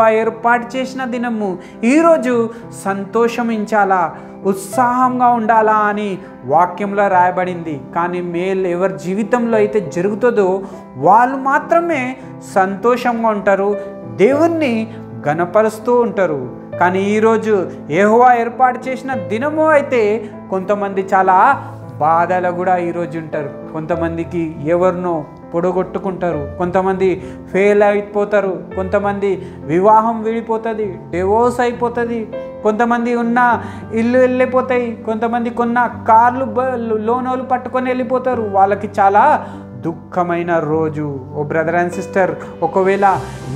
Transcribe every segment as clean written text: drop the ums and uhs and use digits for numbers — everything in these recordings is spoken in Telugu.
యెహోవా ఏర్పాటు చేసిన దినము, ఈరోజు సంతోషించాలా, ఉత్సాహంగా ఉండాలా అని వాక్యంలో రాయబడింది. కానీ మేలు ఎవరి జీవితంలో అయితే జరుగుతుందో వాళ్ళు మాత్రమే సంతోషంగా ఉంటారు, దేవుణ్ణి ఘనపరుస్తూ ఉంటారు. కానీ ఈరోజు యెహోవా ఏర్పాటు చేసిన దినము అయితే కొంతమంది చాలా బాధలు కూడా ఈరోజు ఉంటారు. కొంతమందికి ఎవరినో పొడగొట్టుకుంటారు, కొంతమంది ఫెయిల్ అయిపోతారు, కొంతమంది వివాహం విడిపోతుంది, డివోర్స్ అయిపోతుంది, కొంతమంది ఉన్న ఇల్లు వెళ్ళిపోతాయి, కొంతమంది కొన్న కార్లు లోనోలు పట్టుకొని వెళ్ళిపోతారు. వాళ్ళకి చాలా దుఃఖమైన రోజు. ఓ బ్రదర్ అండ్ సిస్టర్, ఒకవేళ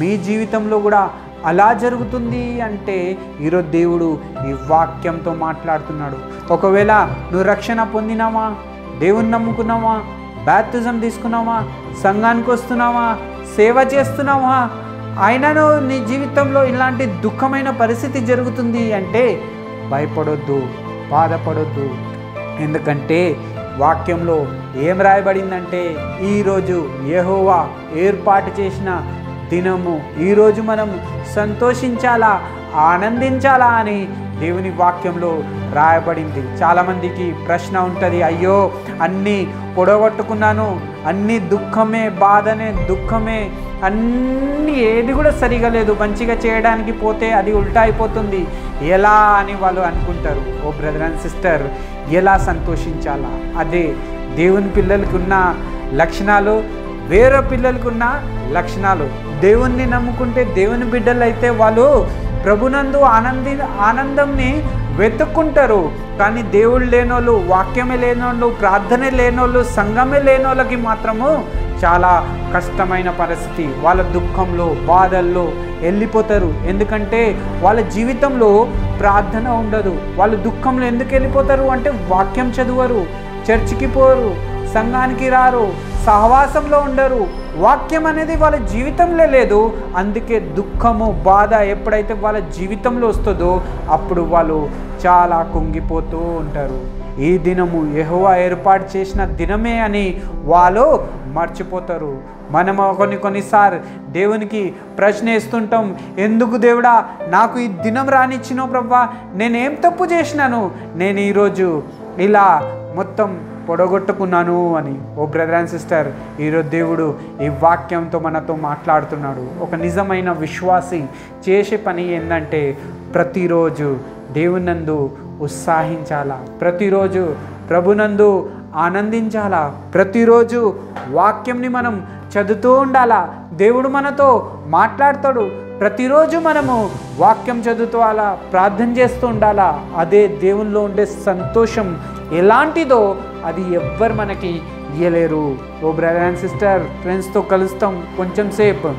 మీ జీవితంలో కూడా అలా జరుగుతుంది అంటే ఈరోజు దేవుడు ఈ వాక్యంతో మాట్లాడుతున్నాడు. ఒకవేళ నువ్వు రక్షణ పొందినావా, దేవుని నమ్ముకున్నావా, బాప్తిజం తీసుకున్నావా, సంఘానికి వస్తున్నావా, సేవ చేస్తున్నావా, అయినను నీ జీవితంలో ఇలాంటి దుఃఖమైన పరిస్థితి జరుగుతుంది అంటే భయపడొద్దు, బాధపడొద్దు. ఎందుకంటే వాక్యంలో ఏం రాయబడిందంటే ఈరోజు యెహోవా ఏర్పాటు చేసిన దినము, ఈరోజు మనం సంతోషించాలా, ఆనందించాలా అని దేవుని వాక్యంలో రాయబడింది. చాలామందికి ప్రశ్న ఉంటుంది, అయ్యో అన్నీ పొడగొట్టుకున్నాను, అన్నీ దుఃఖమే, బాధనే, దుఃఖమే, అన్నీ ఏది కూడా సరిగా లేదు, మంచిగా చేయడానికి పోతే అది ఉల్టా అయిపోతుంది, ఎలా అని వాళ్ళు అనుకుంటారు. ఓ బ్రదర్ అండ్ సిస్టర్, ఎలా సంతోషించాలా? అదే దేవుని పిల్లలకి ఉన్న లక్షణాలు, వేరే పిల్లలకు ఉన్న లక్షణాలు. దేవుణ్ణి నమ్ముకుంటే దేవుని బిడ్డలు అయితే వాళ్ళు ప్రభునందు ఆనందంని వెతుక్కుంటారు. కానీ దేవుడు లేనోళ్ళు, వాక్యమే లేనోళ్ళు, ప్రార్థనే లేనోళ్ళు, సంఘమే లేనోళ్ళకి మాత్రము చాలా కష్టమైన పరిస్థితి. వాళ్ళ దుఃఖంలో, బాధల్లో వెళ్ళిపోతారు. ఎందుకంటే వాళ్ళ జీవితంలో ప్రార్థన ఉండదు. వాళ్ళు దుఃఖంలో ఎందుకు వెళ్ళిపోతారు అంటే వాక్యం చదువరు, చర్చికి పోరు, సంఘానికి రారు, సహవాసంలో ఉండరు, వాక్యం అనేది వాళ్ళ జీవితంలో లేదు. అందుకే దుఃఖము, బాధ ఎప్పుడైతే వాళ్ళ జీవితంలో వస్తుందో అప్పుడు వాళ్ళు చాలా కుంగిపోతూ ఉంటారు. ఈ దినము యెహోవా ఏర్పాటు చేసిన దినమే అని వాళ్ళు మర్చిపోతారు. మనము కొన్నిసార్లు దేవునికి ప్రశ్న వేస్తుంటాం, ఎందుకు దేవుడా నాకు ఈ దినం రానిచ్చినావు ప్రభువా, నేనేం తప్పు చేసినాను, నేను ఈరోజు ఇలా మొత్తం పొడగొట్టుకున్నాను అని. ఓ బ్రదర్ అండ్ సిస్టర్, ఈరోజు దేవుడు ఈ వాక్యంతో మనతో మాట్లాడుతున్నాడు. ఒక నిజమైన విశ్వాసి చేసే పని ఏంటంటే ప్రతిరోజు దేవునందు ఉత్సాహించాలా, ప్రతిరోజు ప్రభునందు ఆనందించాలా, ప్రతిరోజు వాక్యంని మనం చదువుతూ ఉండాలా. దేవుడు మనతో మాట్లాడతాడు. ప్రతిరోజు మనము వాక్యం చదువుతూ అలా ప్రార్థన చేస్తూ ఉండాలా. అదే దేవునిలో ఉండే సంతోషం ఎలాంటిదో అది ఎవ్వరు మనకి ఇయ్యలేరు. ఓ బ్రదర్ అండ్ సిస్టర్, ఫ్రెండ్స్తో కలుస్తాం, కొంచెం సేపు,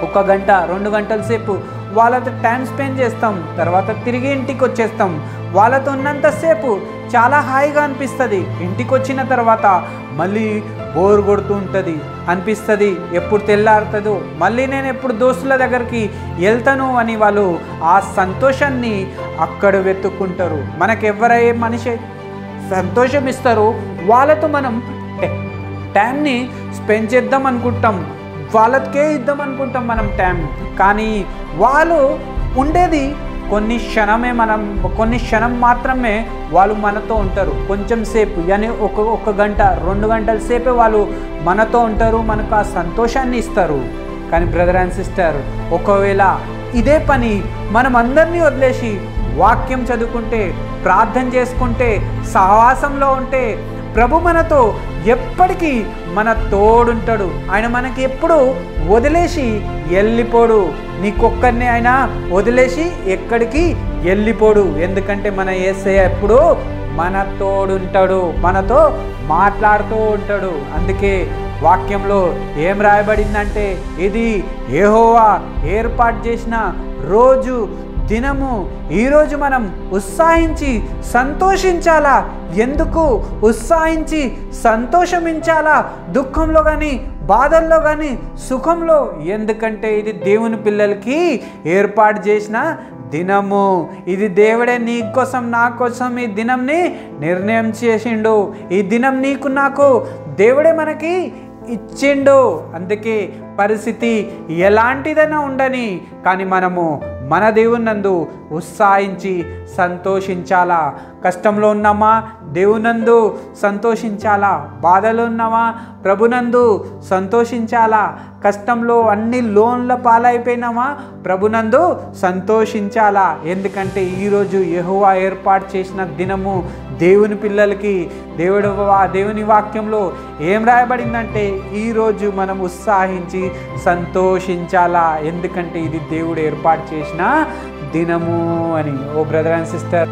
1 గంట 2 గంటల సేపు వాళ్ళతో టైం స్పెండ్ చేస్తాం, తర్వాత తిరిగి ఇంటికి వచ్చేస్తాం. వాళ్ళతో ఉన్నంతసేపు చాలా హాయిగా అనిపిస్తుంది. ఇంటికి వచ్చిన తర్వాత మళ్ళీ బోర్ కొడుతూ ఉంటుంది, అనిపిస్తుంది ఎప్పుడు తెల్లారుతుందో, మళ్ళీ నేను ఎప్పుడు దోస్తుల దగ్గరికి వెళ్తాను అని వాళ్ళు ఆ సంతోషాన్ని అక్కడ వెతుక్కుంటారు. మనకెవరై మనిషి సంతోషం ఇస్తారు వాళ్ళతో మనం టైంని స్పెండ్ చేద్దాం అనుకుంటాం, వాళ్ళకే ఇద్దాం అనుకుంటాం మనం టైం. కానీ వాళ్ళు ఉండేది కొన్ని క్షణం మాత్రమే వాళ్ళు మనతో ఉంటారు. కొంచెం సేపు, కానీ ఒక గంట 2 గంటల సేపే వాళ్ళు మనతో ఉంటారు, మనకు ఆ సంతోషాన్ని ఇస్తారు. కానీ బ్రదర్ అండ్ సిస్టర్, ఒకవేళ ఇదే పని మనం అందరినీ వదిలేసి వాక్యం చదువుకుంటే, ప్రార్థన చేసుకుంటే, సహవాసంలో ఉంటే ప్రభు మనతో ఎప్పటికీ మన తోడుంటాడు. ఆయన మనకి ఎప్పుడు వదిలేసి వెళ్ళిపోడు. నీకొక్కరిని ఆయన వదిలేసి ఎక్కడికి వెళ్ళిపోడు. ఎందుకంటే మన యేసయ్య ఎప్పుడు మన తోడుంటాడు, మనతో మాట్లాడుతూ ఉంటాడు. అందుకే వాక్యంలో ఏం రాయబడిందంటే ఇది యెహోవా ఏర్పాటు చేసిన రోజు, దినము. ఈరోజు మనం ఉత్సాహించి సంతోషించాలా. ఎందుకు ఉత్సాహించి సంతోషించాలా? దుఃఖంలో కానీ, బాధల్లో కానీ, సుఖంలో. ఎందుకంటే ఇది దేవుని పిల్లలకి ఏర్పాటు చేసిన దినము. ఇది దేవుడే నీ కోసం, నా కోసం ఈ దినంని నిర్ణయం చేసిండు. ఈ దినం నీకు నాకు దేవుడే మనకి ఇచ్చిండు. అందుకే పరిస్థితి ఎలాంటిదైనా ఉండని కానీ మనము మన దేవుని నందు ఉత్సాహించి సంతోషించాలా. కష్టంలో ఉన్నామా, దేవునందు సంతోషించాలా. బాధలో ఉన్నామా, ప్రభునందు సంతోషించాలా. కష్టంలో అన్ని లోన్ల పాలైపోయినామా, ప్రభునందు సంతోషించాలా. ఎందుకంటే ఈరోజు యెహోవా ఏర్పాటు చేసిన దినము. దేవుని పిల్లలకి దేవుని వాక్యంలో ఏం రాయబడిందంటే ఈరోజు మనం ఉత్సాహించి సంతోషించాలా. ఎందుకంటే ఇది దేవుడు ఏర్పాటు చేసిన దినము అని. ఓ బ్రదర్ అండ్ సిస్టర్,